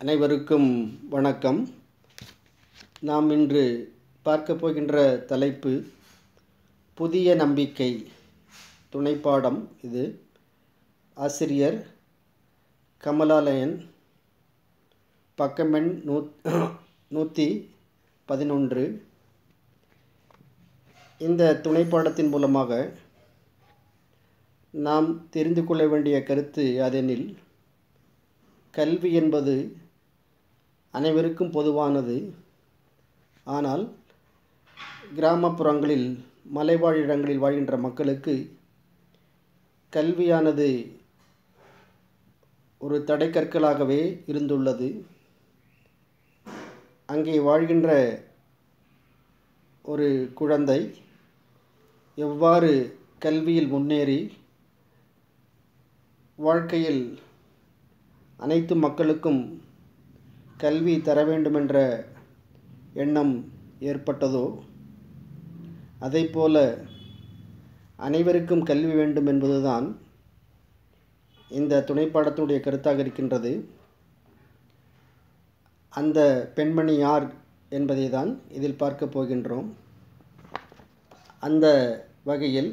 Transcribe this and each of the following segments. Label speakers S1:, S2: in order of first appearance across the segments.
S1: அனைவருக்கும் வணக்கம். நாம் இன்று பார்க்க போகின்ற தலைப்பு புதிய நம்பிக்கை. துணைப்பாடம் இது. ஆசிரியர் கமலாலயன். பக்கமெண் 111. இந்த துணைப்பாடத்தின் மூலமாக நாம் தெரிந்து கொள்ள வேண்டிய கருத்து அதெனில், கல்வி என்பது அனைவருக்கும் பொதுவானது. ஆனால் கிராமப்புறங்களில், மலைவாழ் இடங்களில் வாழ்கின்ற மக்களுக்கு கல்வியானது ஒரு தடைக்கற்களாகவே இருந்துள்ளது. அங்கே வாழ்கின்ற ஒரு குழந்தை எவ்வாறு கல்வியில் முன்னேறி வாழ்க்கையில் அனைத்து மக்களுக்கும் கல்வி தர வேண்டுமென்ற எண்ணம் ஏற்பட்டதோ, அதைப்போல அனைவருக்கும் கல்வி வேண்டும் என்பதுதான் இந்த துணைப்பாடத்தினுடைய கருத்தாக இருக்கின்றது. அந்த பெண்மணி யார் என்பதை தான் இதில் பார்க்க போகின்றோம். அந்த வகையில்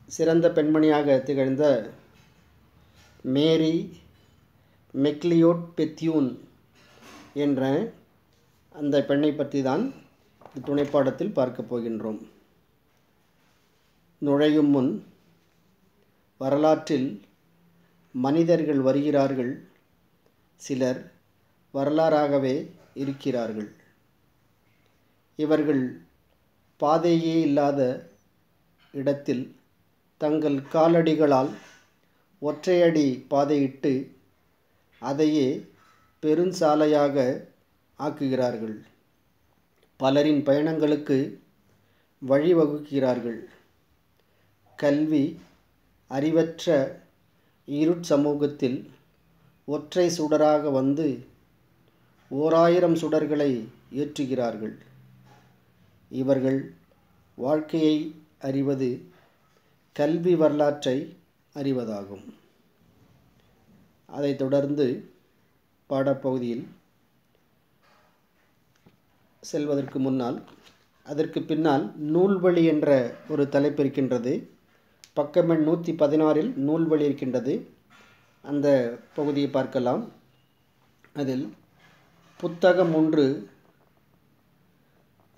S1: சிறந்த பெண்மணியாக திகழ்ந்த மேரி மெக்லியோட் பெத்யூன் என்ற அந்த பெண்ணை பற்றி தான் துணைப்பாடத்தில் பார்க்க போகின்றோம். நுழையும் முன், வரலாற்றில் மனிதர்கள் வருகிறார்கள், சிலர் வரலாறாகவே இருக்கிறார்கள். இவர்கள் பாதையே இல்லாத இடத்தில் தங்கள் காலடிகளால் ஒற்றையடி பாதையிட்டு அதையே பெருஞ்சாலையாக ஆக்குகிறார்கள். பலரின் பயணங்களுக்கு வழிவகுக்கிறார்கள். கல்வி அறிவற்ற இருட்சமூகத்தில் ஒற்றை சுடராக வந்து 1000 சுடர்களை ஏற்றுகிறார்கள். இவர்கள் வாழ்க்கையை அறிவது கல்வி வரலாற்றை அறிவதாகும். அதைத் தொடர்ந்து பாடப்பகுதியில் செல்வதற்கு முன்னால், அதற்கு பின்னால் நூல்வழி என்ற ஒரு தலைப்பு இருக்கின்றது. பக்கமெண் 116 நூல்வழி இருக்கின்றது. அந்த பகுதியை பார்க்கலாம். அதில் புத்தகம் 1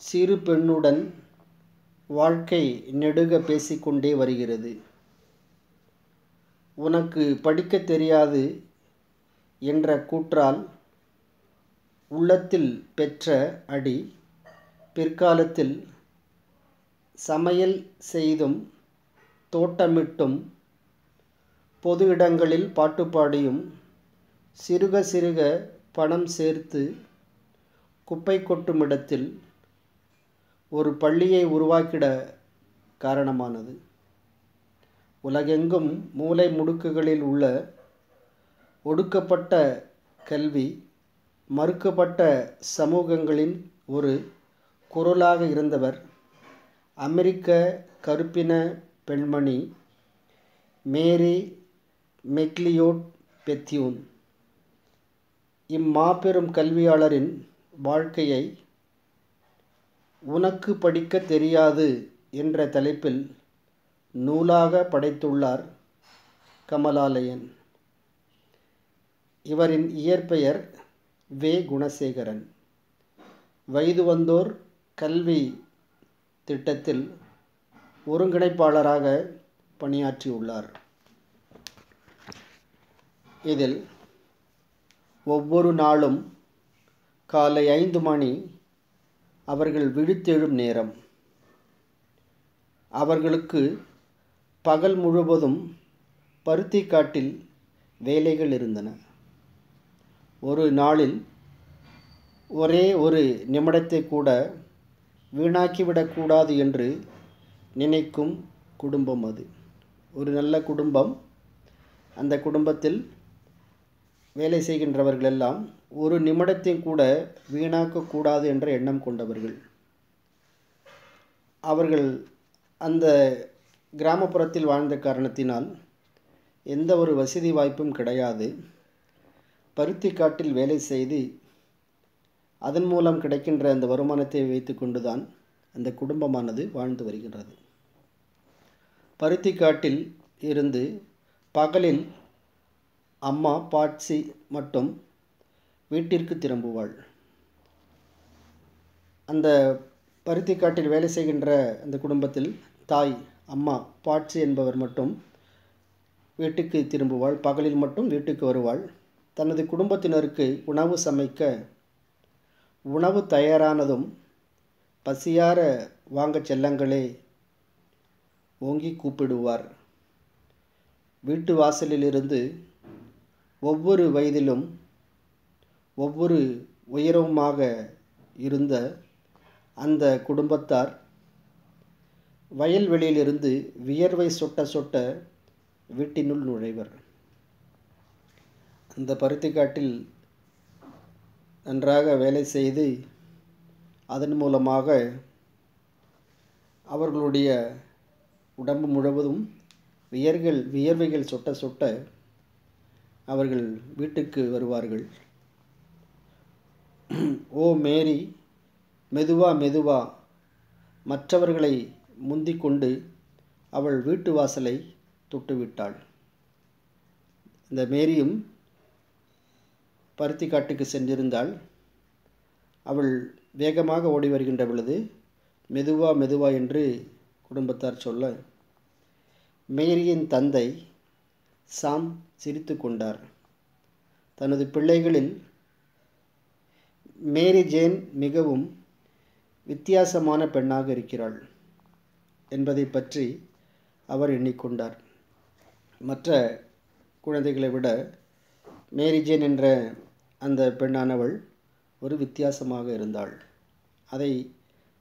S1: சிறு பெண்ணுடன் வாழ்க்கை நெடுக பேசிக்கொண்டே வருகிறது. உனக்கு படிக்க தெரியாது என்ற கூற்றால் உள்ளத்தில் பெற்ற அடி, பிற்காலத்தில் சமையல் செய்தும் தோட்டமிட்டும் பொது இடங்களில் பாட்டு பாடியும் சிறுக சிறுக பணம் சேர்த்து குப்பை கொட்டும் இடத்தில் ஒரு பள்ளியை உருவாக்கிட காரணமானது. உலகெங்கும் மூலை முடுக்குகளில் உள்ள ஒடுக்கப்பட்ட கல்வி மறுக்கப்பட்ட சமூகங்களின் ஒரு குரலாக இருந்தவர் அமெரிக்க கருப்பின பெண்மணி மேரி மெக்லியோட் பெத்யூன். இம்மாபெரும் கல்வியாளரின் வாழ்க்கையை உனக்கு படிக்க தெரியாது என்ற தலைப்பில் நூலாக படைத்துள்ளார் கமலாலயன். இவரின் இயற்பெயர் வே. குணசேகரன். வயது வந்தோர் கல்வி திட்டத்தில் ஒருங்கிணைப்பாளராக பணியாற்றியுள்ளார். இதில் ஒவ்வொரு நாளும் காலை 5 மணி அவர்கள் விழித்தெழும் நேரம். அவர்களுக்கு பகல் முழுவதும் பருத்திக்காட்டில் வேலைகள் இருந்தன. ஒரு நாளில் ஒரே ஒரு நிமிடத்தை கூட வீணாக்கிவிடக்கூடாது என்று நினைக்கும் குடும்பம் அது. ஒரு நல்ல குடும்பம். அந்த குடும்பத்தில் வேலை செய்கின்றவர்கள் எல்லாம் ஒரு நிமிடத்தையும் கூட வீணாக்கக்கூடாது என்ற எண்ணம் கொண்டவர்கள். அவர்கள் அந்த கிராமப்புறத்தில் வாழ்ந்த காரணத்தினால் எந்த ஒரு வசதி வாய்ப்பும் கிடையாது. பருத்தி காட்டில் வேலை செய்து அதன் மூலம் கிடைக்கின்ற அந்த வருமானத்தை வைத்து கொண்டுதான் அந்த குடும்பமானது வாழ்ந்து வருகின்றது. பருத்தி காட்டில் இருந்து பகலில் அம்மா பாட்சி மட்டும் வீட்டிற்கு திரும்புவாள். அந்த பருத்தி காட்டில் வேலை செய்கின்ற அந்த குடும்பத்தில் தாய் அம்மா பாட்சி என்பவர் மட்டும் வீட்டுக்கு திரும்புவாள். பகலில் மட்டும் வீட்டுக்கு வருவாள். தனது குடும்பத்தினருக்கு உணவு சமைக்க உணவு தயாரானதும் பசியார வாங்க செல்லங்களே ஓங்கி கூப்பிடுவார். வீட்டு வாசலிலிருந்து ஒவ்வொரு வயதிலும் ஒவ்வொரு உயரவுமாக இருந்த அந்த குடும்பத்தார் வயல்வெளியிலிருந்து வியர்வை சொட்ட சொட்ட வீட்டினுள் நுழைவர். அந்த பருத்தி காட்டில் நன்றாக வேலை செய்து அதன் மூலமாக அவர்களுடைய உடம்பு முழுவதும் வியர்வைகள் சொட்ட சொட்ட அவர்கள் வீட்டுக்கு வருவார்கள். ஓ மேரி, மெதுவா மெதுவா மற்றவர்களை முந்திக் கொண்டு அவள் வீட்டு வாசலை தொட்டுவிட்டாள். இந்த மேரியும் பருத்தி காட்டுக்கு சென்றிருந்தாள். அவள் வேகமாக ஓடி வருகின்ற பொழுது மெதுவா மெதுவா என்று குடும்பத்தார் சொல்ல மேரியின் தந்தை சாம் சிரித்து கொண்டார். தனது பிள்ளைகளில் மேரி ஜேன் மிகவும் வித்தியாசமான பெண்ணாக இருக்கிறாள் என்பதை பற்றி அவர் எண்ணிக்கொண்டார். மற்ற குழந்தைகளை விட மேரி ஜேன் என்ற அந்த பெண்ணானவள் ஒரு வித்தியாசமாக இருந்தாள். அதை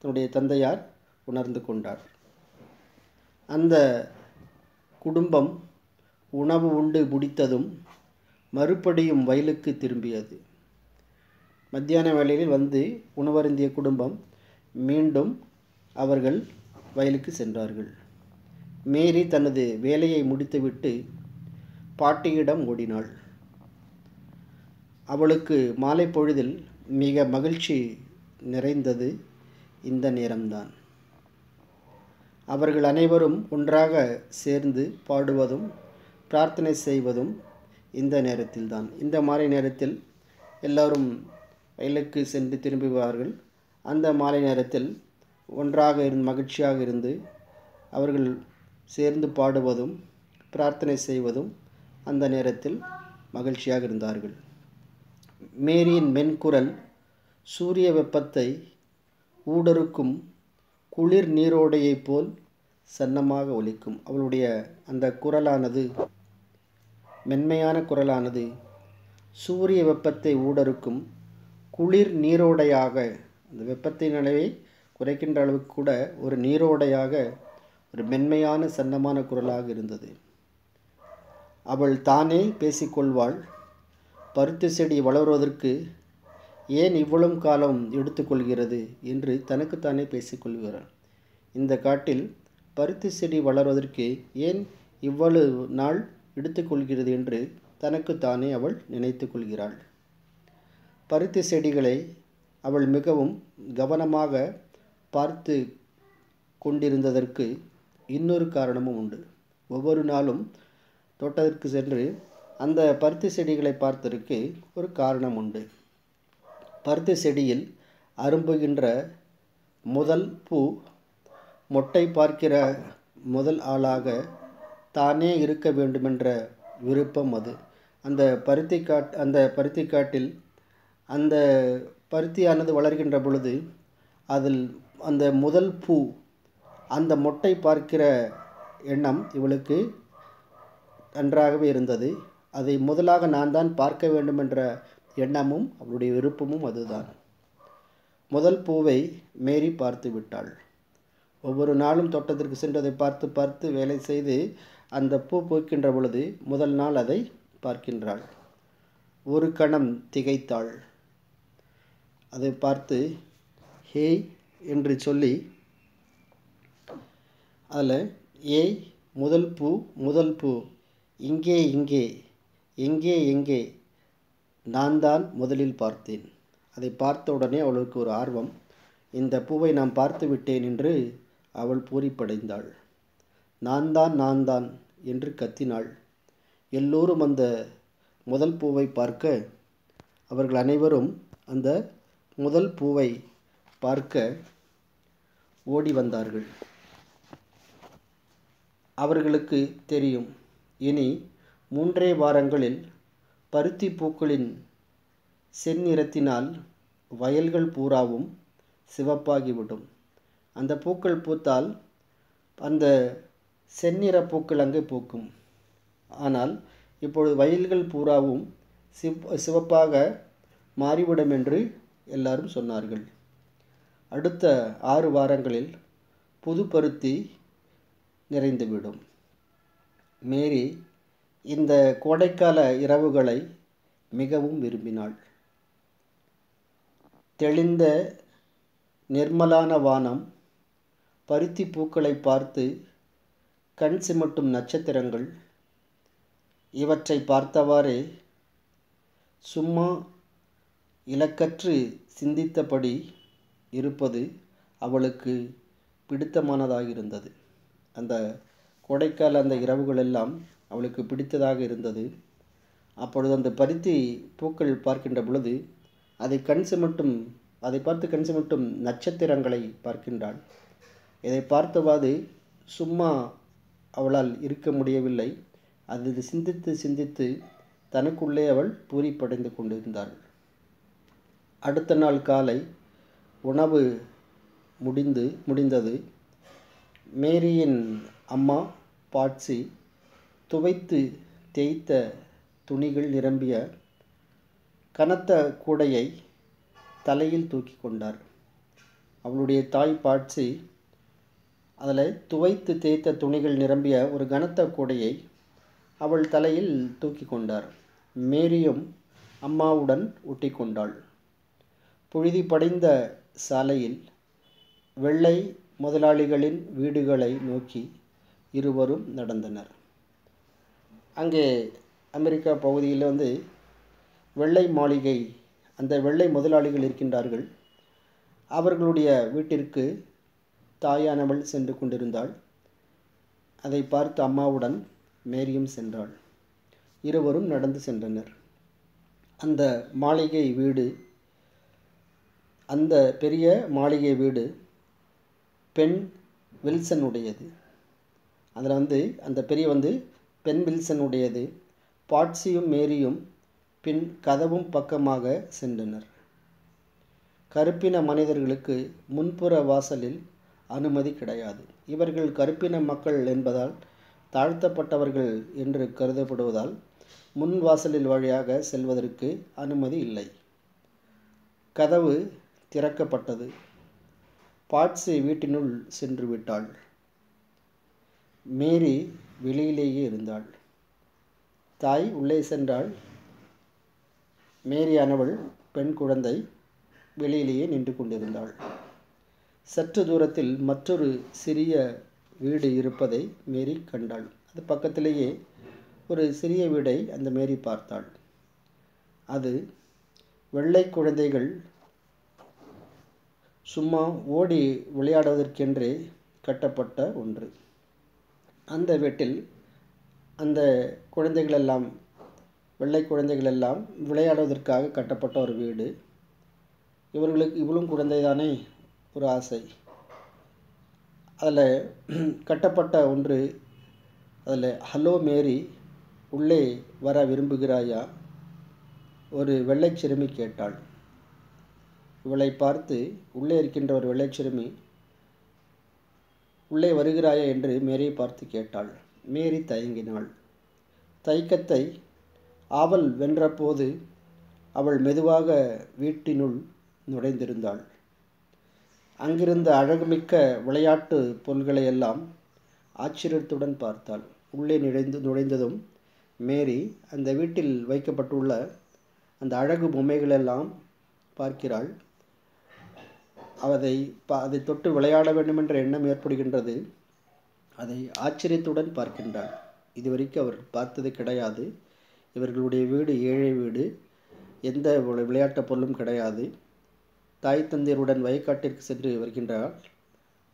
S1: தன்னுடைய தந்தையார் உணர்ந்து கொண்டார். அந்த குடும்பம் உணவு உண்டு முடித்ததும் மறுபடியும் வயலுக்கு திரும்பியது. மத்தியான வேளையில் வந்து உணவருந்திய குடும்பம் மீண்டும் அவர்கள் வயலுக்கு சென்றார்கள். மேரி தனது வேலையை முடித்துவிட்டு பாட்டியிடம் ஓடினாள். அவளுக்கு மாலை பொழுதில் மிக மகிழ்ச்சி நிறைந்தது இந்த நேரம்தான். அவர்கள் அனைவரும் ஒன்றாக சேர்ந்து பாடுவதும் பிரார்த்தனை செய்வதும் இந்த நேரத்தில்தான். இந்த மாலை நேரத்தில் எல்லோரும் வயலுக்கு சென்று திரும்புவார்கள். அந்த மாலை நேரத்தில் ஒன்றாக மகிழ்ச்சியாக இருந்து அவர்கள் சேர்ந்து பாடுவதும் பிரார்த்தனை செய்வதும் அந்த நேரத்தில் மகிழ்ச்சியாக இருந்தார்கள். மேரியின் மென்குரல் சூரிய வெப்பத்தை ஊடறுக்கும் குளிர் நீரோடையைப் போல் சன்னமாக ஒலிக்கும். அவளுடைய அந்த குரலானது, மென்மையான குரலானது சூரிய வெப்பத்தை ஊடறுக்கும் குளிர் நீரோடையாக, அந்த வெப்பத்தின் அளவை குறைக்கின்ற அளவுக்கு கூட ஒரு நீரோடையாக ஒரு மென்மையான சன்னமான குரலாக இருந்தது. அவள் தானே பேசிக்கொள்வாள். பருத்தி செடி வளருவதற்கு ஏன் இவ்வளவு காலம் எடுத்துக்கொள்கிறது என்று தனக்குத்தானே பேசிக்கொள்கிறாள். இந்த காட்டில் பருத்தி செடி வளர்வதற்கு ஏன் இவ்வளவு நாள் எடுத்துக்கொள்கிறது என்று தனக்குத்தானே அவள் நினைத்து கொள்கிறாள். பருத்தி செடிகளை அவள் மிகவும் கவனமாக பார்த்து கொண்டிருந்ததற்கு இன்னொரு காரணமும் உண்டு. ஒவ்வொரு நாளும் தோட்டத்திற்கு சென்று அந்த பருத்தி செடிகளை பார்த்ததற்கு ஒரு காரணம் உண்டு. பருத்தி செடியில் அரும்புகின்ற முதல் பூ மொட்டை பார்க்கிற முதல் ஆளாக தானே இருக்க வேண்டுமென்ற விருப்பம் அது. அந்த பருத்தி காட்டில் அந்த பருத்தியானது வளர்கின்ற பொழுது அதில் அந்த முதல் பூ, அந்த மொட்டை பார்க்கிற எண்ணம் இவளுக்கு நன்றாகவே இருந்தது. அதை முதலாக நான் தான் பார்க்க வேண்டும் என்ற எண்ணமும் அவளுடைய விருப்பமும் அதுதான். முதல் பூவை மேரி பார்த்து விட்டாள். ஒவ்வொரு நாளும் தோட்டத்திற்கு சென்று அதை பார்த்து பார்த்து வேலை செய்து அந்த பூ பூக்கின்ற பொழுது முதல் நாள் அதை பார்க்கின்றாள். ஒரு கணம் திகைத்தாள். அதை பார்த்து ஹேய் என்று சொல்லி அதில் ஏய் முதல் பூ இங்கே இங்கே எங்கே எங்கே நான் தான் முதலில் பார்த்தேன். அதை பார்த்த உடனே அவளுக்கு ஒரு ஆர்வம். இந்த பூவை நான் பார்த்து விட்டேன் என்று அவள் பூரிப்படைந்தாள். நான் தான் என்று கத்தினாள். எல்லோரும் அந்த முதல் பூவை பார்க்க, அவர்கள் அனைவரும் அந்த முதல் பூவை பார்க்க ஓடி வந்தார்கள். அவர்களுக்கு தெரியும், இனி 3 வாரங்களில் பருத்தி பூக்களின் செந்நிறத்தினால் வயல்கள் பூராவும் சிவப்பாகிவிடும். அந்த பூக்கள் பூத்தால் அந்த செந்நிற பூக்கள் அங்கே பூக்கும். ஆனால் இப்பொழுது வயல்கள் பூராவும் சிவப்பாக மாறிவிடும் என்று எல்லாரும் சொன்னார்கள். அடுத்த 6 வாரங்களில் புது பருத்தி நிறைந்துவிடும். மேரி இந்த கோடைக்கால இரவுகளை மிகவும் விரும்பினாள். தெளிந்த நிர்மலான வானம், பருத்தி பூக்களை பார்த்து கண் சிமிட்டும் நட்சத்திரங்கள், இவற்றை பார்த்தவாறே சும்மா இலக்கற்று சிந்தித்தபடி இருப்பது அவளுக்கு பிடித்தமானதாக இருந்தது. அந்த கோடைக்கால அந்த இரவுகளெல்லாம் அவளுக்கு பிடித்ததாக இருந்தது. அப்பொழுது அந்த பருத்தி பூக்கள் பார்க்கின்ற பொழுது அதை பார்த்து கண் சிமிட்டும் நட்சத்திரங்களை பார்க்கின்றாள். இதை பார்த்தவாது சும்மா அவளால் இருக்க முடியவில்லை. அது சிந்தித்து சிந்தித்து தனக்குள்ளே அவள் பூரிப்படைந்து கொண்டிருந்தாள். அடுத்த நாள் காலை உணவு முடிந்தது. மேரியின் அம்மா பாட்சி துவைத்து தேய்த்த துணிகள் நிரம்பிய கனத்த கூடையை தலையில் தூக்கி கொண்டார். அவளுடைய தாய் பாட்சி அதில் துவைத்து தேய்த்த துணிகள் நிரம்பிய ஒரு கனத்த கூடையை அவள் தலையில் தூக்கி கொண்டார். மேரியும் அம்மாவுடன் ஒட்டி கொண்டாள். புழுதி படைந்த சாலையில் வெள்ளை முதலாளிகளின் வீடுகளை நோக்கி இருவரும் நடந்தனர். அங்கே அமெரிக்கா பகுதியில் வெள்ளை மாளிகை, அந்த வெள்ளை முதலாளிகள் இருக்கின்றார்கள். அவர்களுடைய வீட்டிற்கு தாயானவள் சென்று கொண்டிருந்தாள். அதை பார்த்து அம்மாவுடன் மேரியும் சென்றாள். இருவரும் நடந்து சென்றனர். அந்த பெரிய மாளிகை வீடு பெண் வில்சன் உடையது. அதில் அந்த பெரிய பெண் வில்சன் உடையது. பாட்சியும் மேரியும் பின் கதவும் பக்கமாக சென்றனர். கருப்பின மனிதர்களுக்கு முன்புற வாசலில் அனுமதி கிடையாது. இவர்கள் கருப்பின மக்கள் என்பதால் தாழ்த்தப்பட்டவர்கள் என்று கருதப்படுவதால் முன் வாசலில் வழியாக செல்வதற்கு அனுமதி இல்லை. கதவு திறக்கப்பட்டது. பாட்சி வீட்டினுள் சென்று விட்டாள். மேரி வெளியிலேயே இருந்தாள். தாய் உள்ளே சென்றாள். மேரியானவள் பெண் குழந்தை வெளியிலேயே நின்று கொண்டிருந்தாள். சற்று தூரத்தில் மற்றொரு சிறிய வீடு இருப்பதை மேரி கண்டாள். அது பக்கத்திலேயே ஒரு சிறிய வீடை அந்த மேரி பார்த்தாள். அது வெள்ளை குழந்தைகள் சும்மா ஓடி விளையாடுவதற்கென்றே கட்டப்பட்ட ஒன்று. அந்த வீட்டில் அந்த குழந்தைகளெல்லாம், வெள்ளை குழந்தைகளெல்லாம் விளையாடுவதற்காக கட்டப்பட்ட ஒரு வீடு. இவளும் குழந்தை தானே, ஒரு ஆசை. அதில் கட்டப்பட்ட ஒன்று. அதில் ஹலோ மேரி, உள்ளே வர விரும்புகிறாயா? ஒரு வெள்ளை சிறுமி கேட்டாள். இவளை பார்த்து உள்ளே இருக்கின்ற ஒரு வெள்ளை சிறுமி உள்ளே வருகிறாயா என்று மேரியை பார்த்து கேட்டாள். மேரி தயங்கினாள். தயக்கத்தை ஆவல் வென்றபோது அவள் மெதுவாக வீட்டினுள் நுழைந்திருந்தாள். அங்கிருந்த அழகுமிக்க விளையாட்டு பொருள்களையெல்லாம் ஆச்சரியத்துடன் பார்த்தாள். உள்ளே நுழைந்ததும் மேரி அந்த வீட்டில் வைக்கப்பட்டுள்ள அந்த அழகு பொம்மைகளெல்லாம் பார்க்கிறாள். அதை தொட்டு விளையாட வேண்டும் என்ற எண்ணம் ஏற்படுகின்றது. அதை ஆச்சரியத்துடன் பார்க்கின்றாள். இதுவரைக்கும் அவர் பார்த்தது கிடையாது. இவர்களுடைய வீடு ஏழை வீடு. எந்த விளையாட்டு பொருளும் கிடையாது. தாய் தந்தையருடன் வயக்காட்டிற்கு சென்று வருகின்றாள்.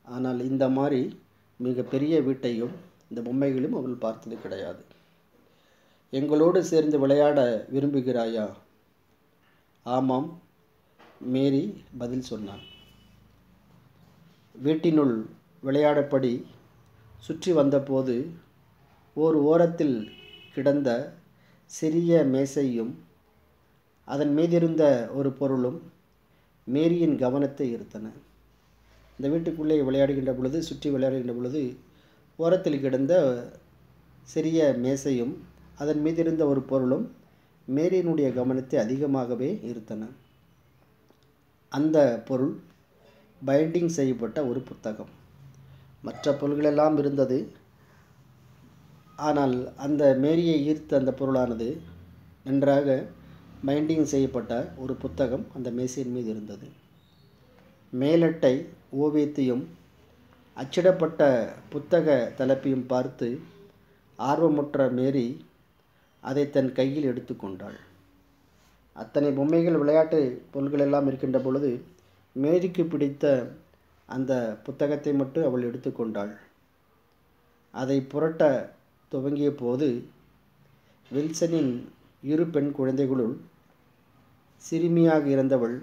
S1: ஆனால் இந்த மாதிரி மிகப்பெரிய வீட்டையும் இந்த பொம்மைகளையும் அவள் பார்த்தது கிடையாது. எங்களோடு சேர்ந்து விளையாட விரும்புகிறாயா? ஆமாம், மேரி பதில் சொன்னாள். வீட்டினுள் விளையாடப்படி சுற்றி வந்தபோது ஓர் ஓரத்தில் கிடந்த சிறிய மேசையும் அதன் மீதிருந்த ஒரு பொருளும் மேரியின் கவனத்தை ஈர்த்தன. இந்த வீட்டுக்குள்ளே விளையாடுகின்ற பொழுது, சுற்றி விளையாடுகின்ற பொழுது, ஓரத்தில் கிடந்த சிறிய மேசையும் அதன் மீதிருந்த ஒரு பொருளும் மேரியினுடைய கவனத்தை அதிகமாகவே ஈர்த்தன. அந்த பொருள் பைண்டிங் செய்யப்பட்ட ஒரு புத்தகம். மற்ற பொருள்களெல்லாம் இருந்தது. ஆனால் அந்த மேரியை ஈர்த்த அந்த பொருளானது நன்றாக பைண்டிங் செய்யப்பட்ட ஒரு புத்தகம் அந்த மேசையின் மீது இருந்தது. மேலட்டை ஓவியத்தையும் அச்சிடப்பட்ட புத்தக தலைப்பையும் பார்த்து ஆர்வமுற்ற மேரி அதை தன் கையில் எடுத்துக்கொண்டாள். அத்தனை பொம்மைகள், விளையாட்டு பொருள்கள் எல்லாம் இருக்கின்ற பொழுது மேரிக்கு பிடித்த அந்த புத்தகத்தை மட்டும் அவள் எடுத்துக்கொண்டாள். அதை புரட்ட துவங்கிய போது வில்சனின் இரு பெண் குழந்தைகளுள் சிறுமியாக இருந்தவள்,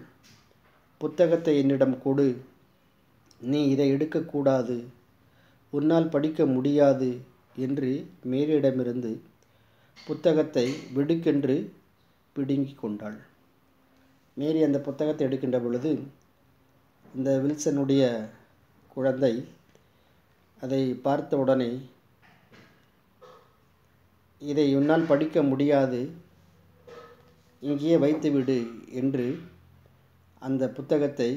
S1: புத்தகத்தை என்னிடம் கொடு, நீ இதை எடுக்கக்கூடாது, உன்னால் படிக்க முடியாது என்று மேரியிடமிருந்து புத்தகத்தை வெடுக்கென்று பிடுங்கி கொண்டாள். மேரி அந்த புத்தகத்தை எடுக்கின்ற பொழுது இந்த வில்சனுடைய குழந்தை அதை பார்த்த உடனே, இதை உன்னால் படிக்க முடியாது, இங்கேயே வைத்துவிடு என்று அந்த புத்தகத்தை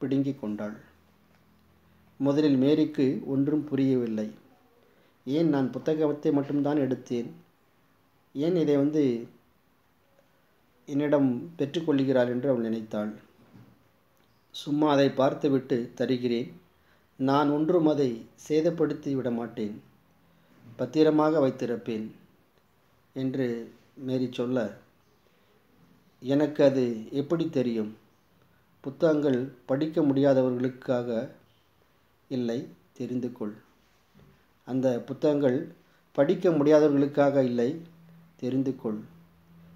S1: பிடுங்கி கொண்டாள். முதலில் மேரிக்கு ஒன்றும் புரியவில்லை. ஏன் நான் புத்தகத்தை மட்டும்தான் எடுத்தேன், ஏன் இதை என்னிடம் பெற்றுக்கொள்கிறாள் என்று அவள் நினைத்தாள். சும்மா அதை பார்த்துவிட்டு தருகிறேன், நான் ஒன்றும் அதை சேதப்படுத்தி விட மாட்டேன், பத்திரமாக வைத்திருப்பேன் என்று மேரி சொல்ல, எனக்கு அது எப்படி தெரியும்? புத்தகங்கள் படிக்க முடியாதவர்களுக்காக இல்லை, தெரிந்து கொள். அந்த புத்தகங்கள் படிக்க முடியாதவர்களுக்காக இல்லை, தெரிந்து கொள்.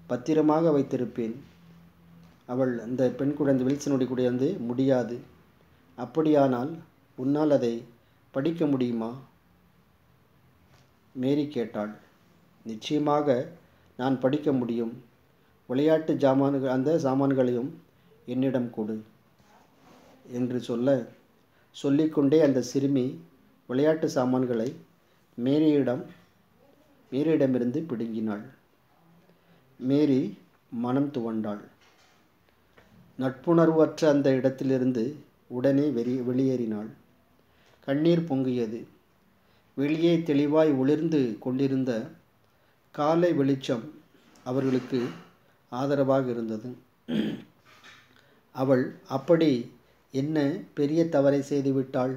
S1: பத்திரமாக வைத்திருப்பேன். அவள் அந்த பெண் குழந்தை வில்சனுடைய குழந்தை, முடியாது. அப்படியானால் உன்னால் அதை படிக்க முடியுமா? மேரி கேட்டாள். நிச்சயமாக நான் படிக்க முடியும். விளையாட்டு அந்த சாமான்களையும் என்னிடம் கொடு என்று சொல்லிக்கொண்டே அந்த சிறுமி விளையாட்டு சாமான்களை மேரியிடமிருந்து பிடுங்கினாள். மேரி மனம் துவண்டாள். நட்புணர்வற்ற அந்த இடத்திலிருந்து உடனே வெளியேறினாள். கண்ணீர் பொங்கியது. வெளியே தெளிவாய் ஒளிர்ந்து கொண்டிருந்த காலை வெளிச்சம் அவர்களுக்கு ஆதரவாக இருந்தது. அவள் அப்படி என்ன பெரிய தவறை செய்துவிட்டாள்?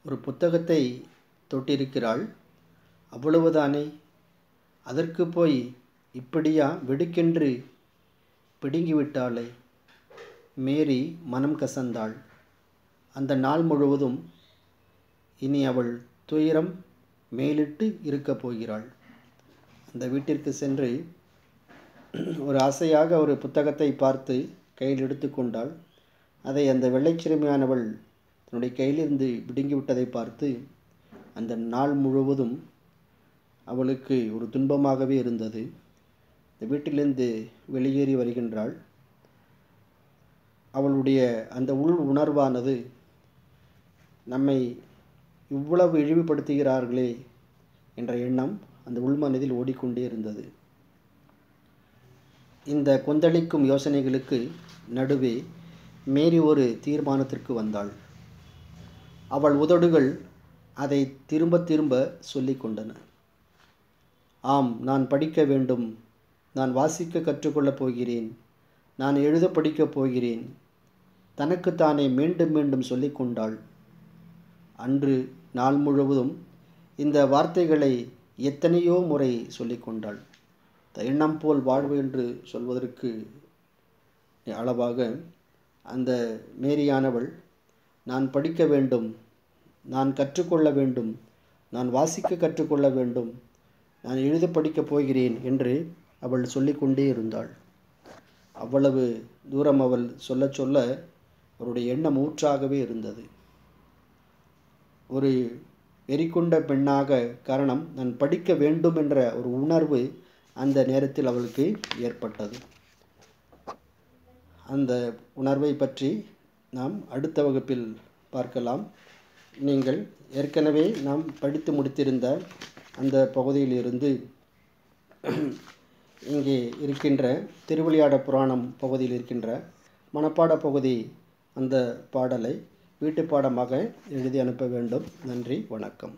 S1: ஒரு புத்தகத்தை தொட்டிருக்கிறாள், அவ்வளவுதானே. அதற்கு போய் இப்படியா வெடுக்கென்று பிடுங்கிவிட்டாளே. மேரி மனம் கசந்தாள். அந்த நாள் முழுவதும் இனி அவள் துயரம் மேலிட்டு இருக்கப் போகிறாள். அந்த வீட்டிற்கு சென்று ஒரு ஆசையாக ஒரு புத்தகத்தை பார்த்து கையில் எடுத்துக்கொண்டாள். அதை அந்த வெள்ளைச்சிறுமியானவள் தன்னுடைய கையிலிருந்து பிடுங்கிவிட்டதை பார்த்து அந்த நாள் முழுவதும் அவளுக்கு ஒரு துன்பமாகவே இருந்தது. இந்த வீட்டிலிருந்து வெளியேறி வருகின்றாள். அவளுடைய அந்த உள் உணர்வானது, நம்மை இவ்வளவு இழிவுபடுத்துகிறார்களே என்ற எண்ணம் அந்த உள்மனதில் ஓடிக்கொண்டே இருந்தது. இந்த கொந்தளிக்கும் யோசனைகளுக்கு நடுவே மேரி ஒரு தீர்மானத்திற்கு வந்தாள். அவள் உதடுகள் அதை திரும்ப திரும்ப சொல்லிக் கொண்டன. ஆம், நான் படிக்க வேண்டும், நான் வாசிக்க கற்றுக்கொள்ளப் போகிறேன், நான் எழுத படிக்கப் போகிறேன். தனக்குத்தானே மீண்டும் மீண்டும் சொல்லிக் கொண்டாள். அன்று நாள் முழுவதும் இந்த வார்த்தைகளை எத்தனையோ முறை சொல்லிக் கொண்டாள். எண்ணம் போல் வாழ்வு என்று சொல்வதற்கு அளவாக அந்த மேரியானவள் நான் படிக்க வேண்டும், நான் கற்றுக்கொள்ள வேண்டும், நான் வாசிக்க கற்றுக்கொள்ள வேண்டும், நான் எழுத படிக்கப் போகிறேன் என்று அவள் சொல்லிக்கொண்டே இருந்தாள். அவ்வளவு தூரம் அவள் சொல்ல சொல்ல அவருடைய எண்ணம் ஊற்றாகவே இருந்தது. ஒரு வெறிகொண்ட பெண்ணாக, காரணம் நான் படிக்க வேண்டும் என்ற ஒரு உணர்வு அந்த நேரத்தில் அவளுக்கு ஏற்பட்டது. அந்த உணர்வை பற்றி நாம் அடுத்த வகுப்பில் பார்க்கலாம். நீங்கள் ஏற்கனவே நாம் படித்து முடித்திருந்த அந்த பகுதியிலிருந்து இங்கே இருக்கின்ற திருவிளையாடற் புராணம் பகுதியில் இருக்கின்ற மனப்பாட பகுதி, அந்த பாடலை வீட்டு பாடமாக எழுதி அனுப்ப வேண்டும். நன்றி, வணக்கம்.